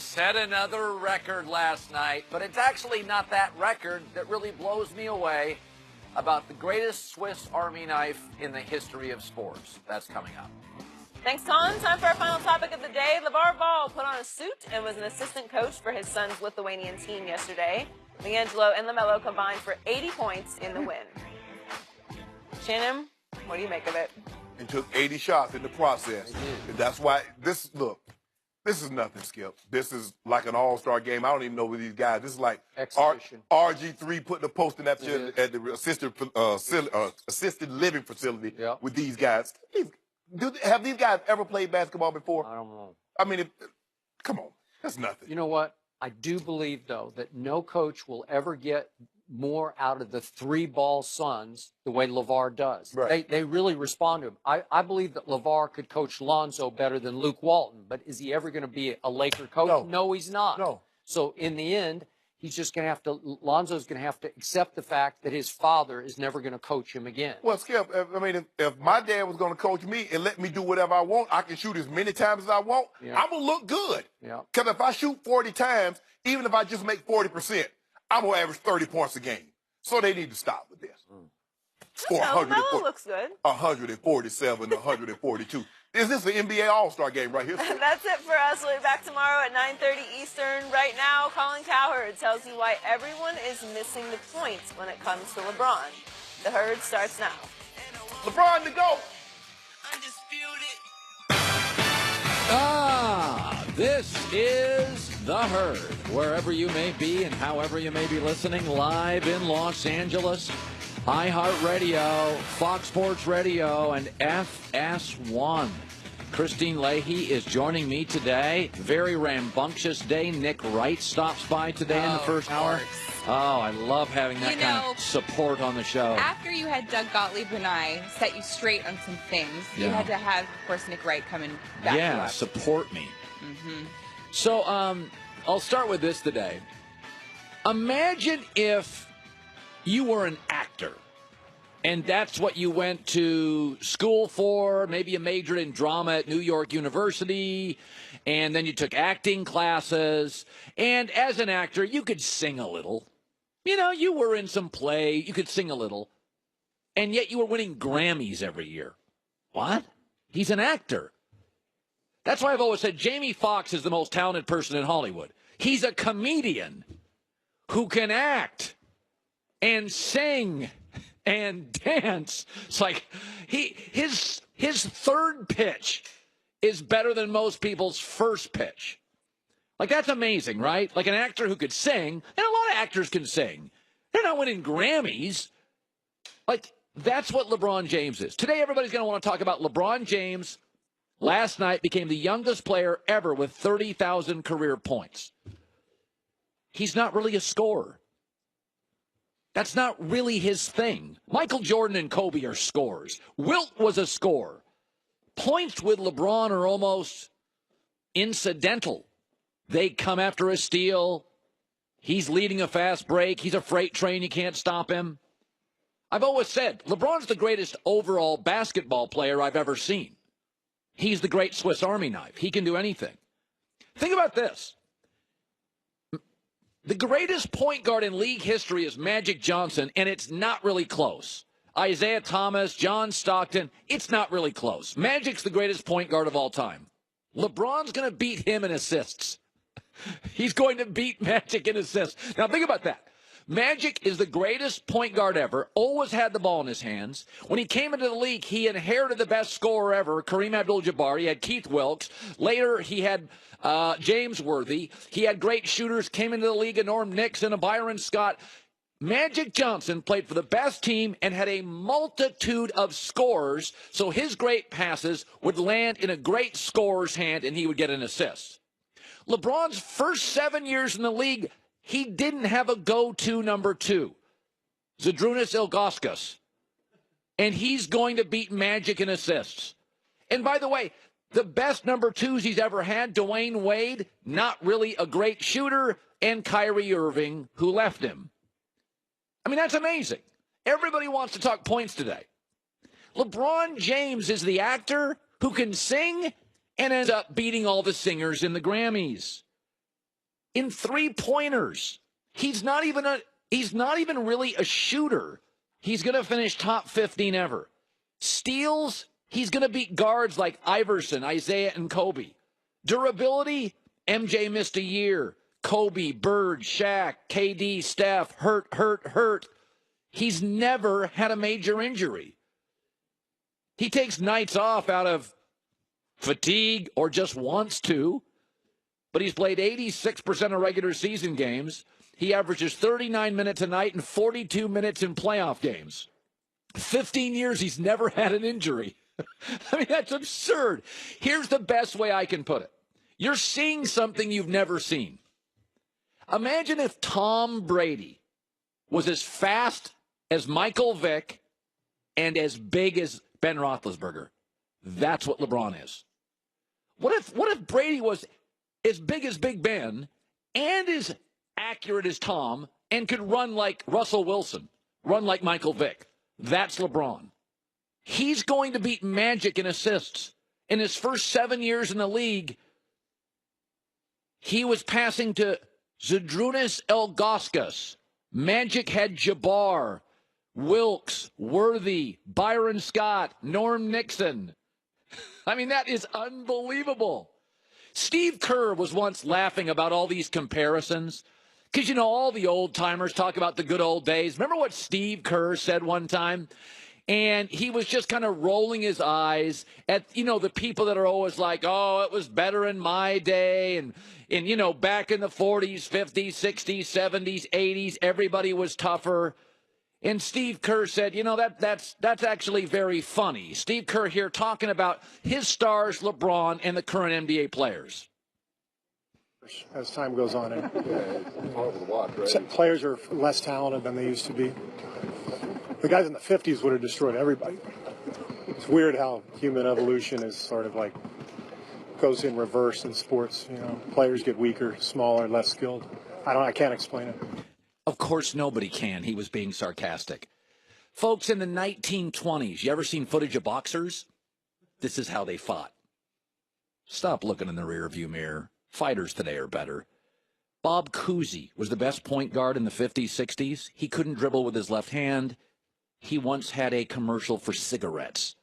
set another record last night, but it's actually not that record that really blows me away about the greatest Swiss Army knife in the history of sports. That's coming up. Thanks, Tom. Time for our final topic of the day. LeVar Ball put on a suit and was an assistant coach for his son's Lithuanian team yesterday. LiAngelo and LaMelo combined for 80 points in the win. Shannon, what do you make of it? And took 80 shots in the process. And that's why this is nothing, Skip. This is like an all-star game. I don't even know who these guys. This is like RG3 putting a post in that at the assisted living facility with these guys. Have these guys ever played basketball before? I don't know. I mean, come on. That's nothing. You know what? I do believe, though, that no coach will ever get more out of the three-ball Suns the way LeVar does. Right. They really respond to him. I believe that LeVar could coach Lonzo better than Luke Walton, but is he ever going to be a Laker coach? No, he's not. No. So in the end, he's just going to have to, Lonzo's going to have to accept the fact that his father is never going to coach him again. Well, Skip, I mean, if my dad was going to coach me and let me do whatever I want, I can shoot as many times as I want, I'm going to look good. Because if I shoot 40 times, even if I just make 40%, I'm going to average 30 points a game. So they need to stop with this. LaMelo looks good. 147 to 142. Is this an NBA All-Star game right here? That's it for us. We'll be back tomorrow at 9:30 Eastern. Right now, Colin Cowherd tells you why everyone is missing the point when it comes to LeBron. The Herd starts now. LeBron to go. This is The Herd. Wherever you may be and however you may be listening, live in Los Angeles, iHeartRadio, Fox Sports Radio, and FS1. Christine Leahy is joining me today. Very rambunctious day. Nick Wright stops by today in the first hour. Oh, I love having that kind of support on the show. After you had Doug Gottlieb and I set you straight on some things, you had to have, of course, Nick Wright come and back you up. Support me. So I'll start with this today. Imagine if you were an actor, and that's what you went to school for. Maybe you majored in drama at New York University, and then you took acting classes. And as an actor, you could sing a little. You know, you were in some play. You could sing a little. And yet you were winning Grammys every year. What? He's an actor. That's why I've always said Jamie Foxx is the most talented person in Hollywood. He's a comedian who can act and sing and dance. It's like his third pitch is better than most people's first pitch. Like, that's amazing, right? Like an actor who could sing, and a lot of actors can sing. They're not winning Grammys. Like, that's what LeBron James is. Today, everybody's going to want to talk about LeBron James. Last night became the youngest player ever with 30,000 career points. He's not really a scorer. That's not really his thing. Michael Jordan and Kobe are scorers. Wilt was a scorer. Points with LeBron are almost incidental. They come after a steal. He's leading a fast break. He's a freight train. You can't stop him. I've always said, LeBron's the greatest overall basketball player I've ever seen. He's the great Swiss Army knife. He can do anything. Think about this. The greatest point guard in league history is Magic Johnson, and it's not really close. Isaiah Thomas, John Stockton, it's not really close. Magic's the greatest point guard of all time. LeBron's going to beat him in assists. He's going to beat Magic in assists. Now, think about that. Magic is the greatest point guard ever, always had the ball in his hands. When he came into the league, he inherited the best scorer ever, Kareem Abdul-Jabbar. He had Keith Wilkes. Later, he had James Worthy. He had great shooters, came into the league, a Norm Nixon, a Byron Scott. Magic Johnson played for the best team and had a multitude of scorers, so his great passes would land in a great scorer's hand, and he would get an assist. LeBron's first 7 years in the league, he didn't have a go-to number two, Zydrunas Ilgauskas, and he's going to beat Magic in assists. And by the way, the best number twos he's ever had, Dwayne Wade, not really a great shooter, and Kyrie Irving, who left him. I mean, that's amazing. Everybody wants to talk points today. LeBron James is the actor who can sing and ends up beating all the singers in the Grammys. in three-pointers. He's not even really a shooter. He's going to finish top 15 ever. Steals, he's going to beat guards like Iverson, Isaiah, and Kobe. Durability, MJ missed a year. Kobe, Bird, Shaq, KD, Steph, hurt. He's never had a major injury. He takes nights off out of fatigue or just wants to, but he's played 86% of regular season games. He averages 39 minutes a night and 42 minutes in playoff games. 15 years, he's never had an injury. I mean, that's absurd. Here's the best way I can put it. You're seeing something you've never seen. Imagine if Tom Brady was as fast as Michael Vick and as big as Ben Roethlisberger. That's what LeBron is. What if Brady was as big as Big Ben and as accurate as Tom and could run like Russell Wilson, run like Michael Vick? That's LeBron. He's going to beat Magic in assists. In his first 7 years in the league, he was passing to Zydrunas Ilgauskas. Magic had Jabbar, Wilkes, Worthy, Byron Scott, Norm Nixon. I mean, that is unbelievable. Steve Kerr was once laughing about all these comparisons because, you know, all the old-timers talk about the good old days. Remember what Steve Kerr said one time? And he was just kind of rolling his eyes at, you know, the people that are always like, oh, it was better in my day. And you know, back in the 40s, 50s, 60s, 70s, 80s, everybody was tougher. And Steve Kerr said, you know, that's actually very funny. Steve Kerr here talking about his stars, LeBron, and the current NBA players. As time goes on, and players are less talented than they used to be. The guys in the 50s would have destroyed everybody. It's weird how human evolution is sort of like goes in reverse in sports. You know, players get weaker, smaller, less skilled. I can't explain it. Of course, nobody can. He was being sarcastic. Folks, in the 1920s, you ever seen footage of boxers? This is how they fought. Stop looking in the rearview mirror. Fighters today are better. Bob Cousy was the best point guard in the 50s, 60s. He couldn't dribble with his left hand. He once had a commercial for cigarettes.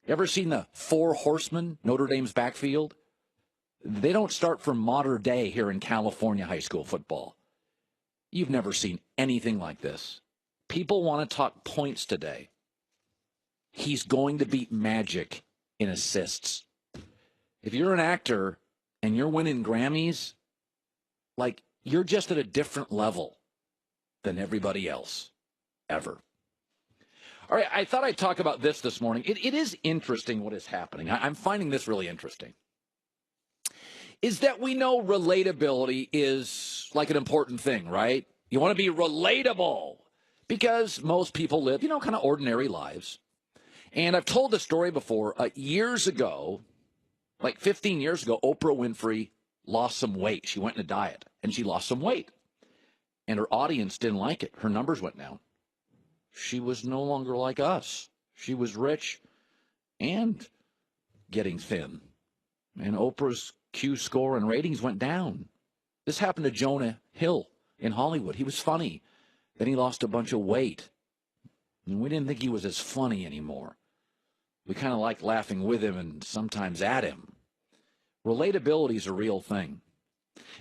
You ever seen the Four Horsemen, Notre Dame's backfield? They don't start from modern day here in California high school football. You've never seen anything like this. People want to talk points today. He's going to beat Magic in assists. If you're an actor and you're winning Grammys, like, you're just at a different level than everybody else, ever. All right, I thought I'd talk about this morning. It is interesting what is happening. I'm finding this really interesting. Is that we know relatability is like an important thing, right? You want to be relatable because most people live, you know, kind of ordinary lives. And I've told this story before. Years ago, like 15 years ago, Oprah Winfrey lost some weight. She went in a diet, and she lost some weight. And her audience didn't like it. Her numbers went down. She was no longer like us. She was rich and getting thin. And Oprah's Q score and ratings went down. This happened to Jonah Hill in Hollywood. He was funny. Then he lost a bunch of weight. And we didn't think he was as funny anymore. We kind of liked laughing with him and sometimes at him. Relatability is a real thing.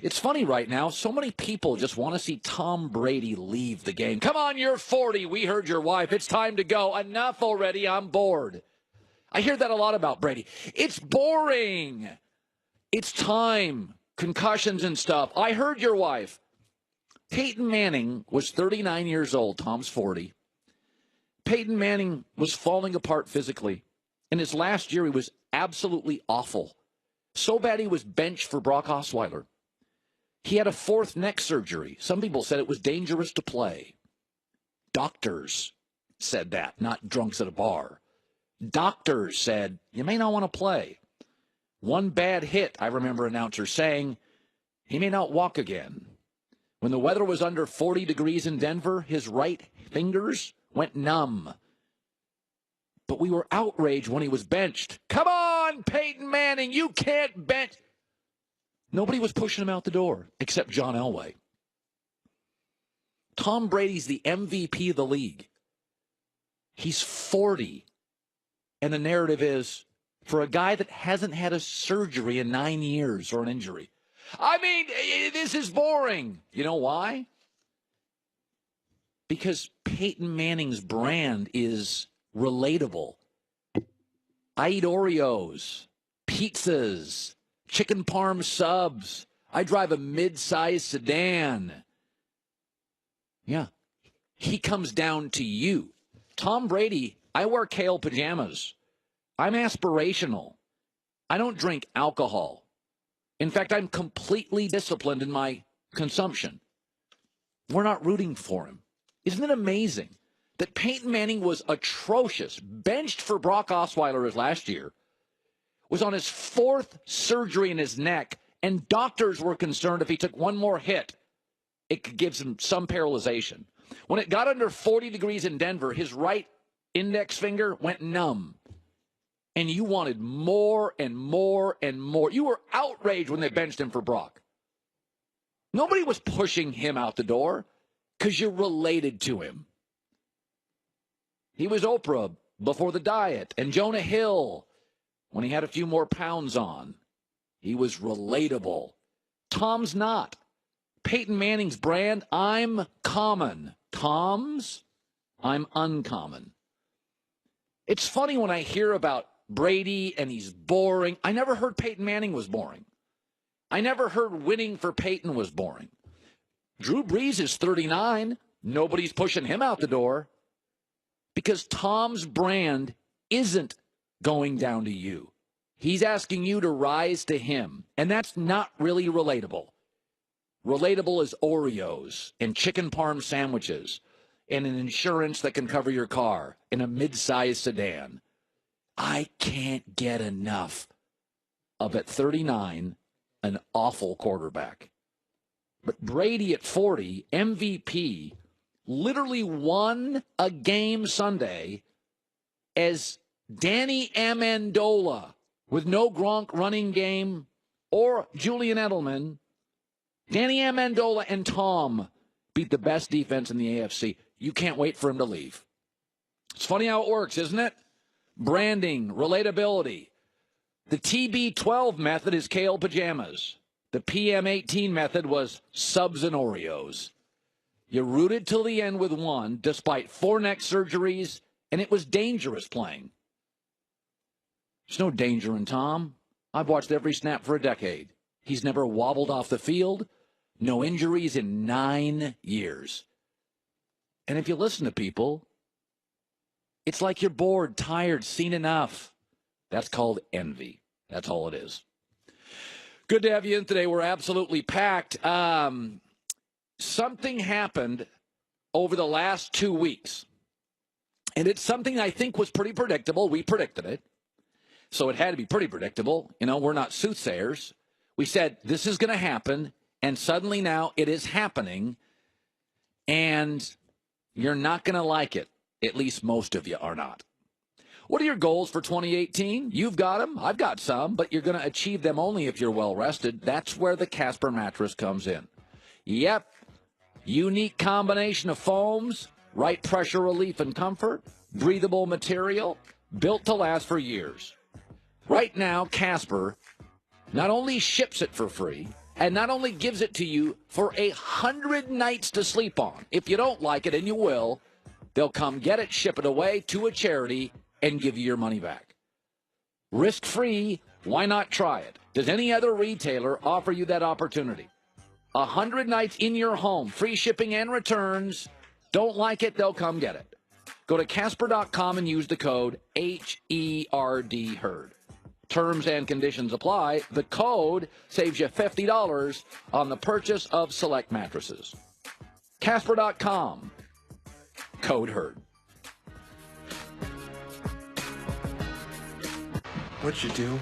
It's funny right now, so many people just want to see Tom Brady leave the game. Come on, you're 40. We heard your wife. It's time to go. Enough already. I'm bored. I hear that a lot about Brady. It's boring. It's time. Concussions and stuff. I heard your wife. Peyton Manning was 39 years old. Tom's 40. Peyton Manning was falling apart physically. In his last year, he was absolutely awful. So bad he was benched for Brock Osweiler. He had a fourth neck surgery. Some people said it was dangerous to play. Doctors said that, not drunks at a bar. Doctors said, you may not want to play. One bad hit, I remember announcers saying, he may not walk again. When the weather was under 40 degrees in Denver, his right fingers went numb. But we were outraged when he was benched. Come on, Peyton Manning, you can't bench. Nobody was pushing him out the door except John Elway. Tom Brady's the MVP of the league. He's 40. And the narrative is, for a guy that hasn't had a surgery in 9 years or an injury, I mean, this is boring. You know why? Because Peyton Manning's brand is relatable. I eat Oreos, pizzas, chicken parm subs. I drive a mid-sized sedan. Yeah. He comes down to you. Tom Brady, I wear kale pajamas. I'm aspirational. I don't drink alcohol. In fact, I'm completely disciplined in my consumption. We're not rooting for him. Isn't it amazing that Peyton Manning was atrocious, benched for Brock Osweiler as last year, was on his 4th surgery in his neck, and doctors were concerned if he took one more hit, it could give him some paralyzation. When it got under 40 degrees in Denver, his right index finger went numb. And you wanted more and more and more. You were outraged when they benched him for Brock. Nobody was pushing him out the door because you're related to him. He was Oprah before the diet and Jonah Hill when he had a few more pounds on. He was relatable. Tom's not. Peyton Manning's brand, I'm common. Tom's, I'm uncommon. It's funny when I hear about Brady and he's boring. I never heard Peyton Manning was boring. I never heard winning for Peyton was boring. Drew Brees is 39. Nobody's pushing him out the door because Tom's brand isn't going down to you. He's asking you to rise to him, and that's not really relatable. Relatable is Oreos and chicken parm sandwiches and an insurance that can cover your car in a mid-sized sedan. I can't get enough of, at 39, an awful quarterback. But Brady at 40, MVP, literally won a game Sunday as Danny Amendola with no Gronk running game or Julian Edelman. Danny Amendola and Tom beat the best defense in the AFC. You can't wait for him to leave. It's funny how it works, isn't it? Branding, relatability. The TB12 method is kale pajamas. The PM18 method was subs and Oreos. You rooted till the end with one, despite 4 neck surgeries, and it was dangerous playing. There's no danger in Tom. I've watched every snap for a decade. He's never wobbled off the field. No injuries in 9 years. And if you listen to people, it's like you're bored, tired, seen enough. That's called envy. That's all it is. Good to have you in today. We're absolutely packed. Something happened over the last 2 weeks. And it's something I think was pretty predictable. We predicted it. So it had to be pretty predictable. You know, we're not soothsayers. We said this is going to happen. And suddenly now it is happening. And you're not going to like it. At least most of you are not. What are your goals for 2018? You've got them. I've got some. But you're going to achieve them only if you're well rested. That's where the Casper mattress comes in. Yep. Unique combination of foams, right pressure relief and comfort, breathable material, built to last for years. Right now, Casper not only ships it for free, and not only gives it to you for 100 nights to sleep on. If you don't like it, and you will, they'll come get it, ship it away to a charity, and give you your money back. Risk-free, why not try it? Does any other retailer offer you that opportunity? 100 nights in your home, free shipping and returns. Don't like it, they'll come get it. Go to Casper.com and use the code HERD. Terms and conditions apply. The code saves you $50 on the purchase of select mattresses. Casper.com. Code HERD. What'd you do?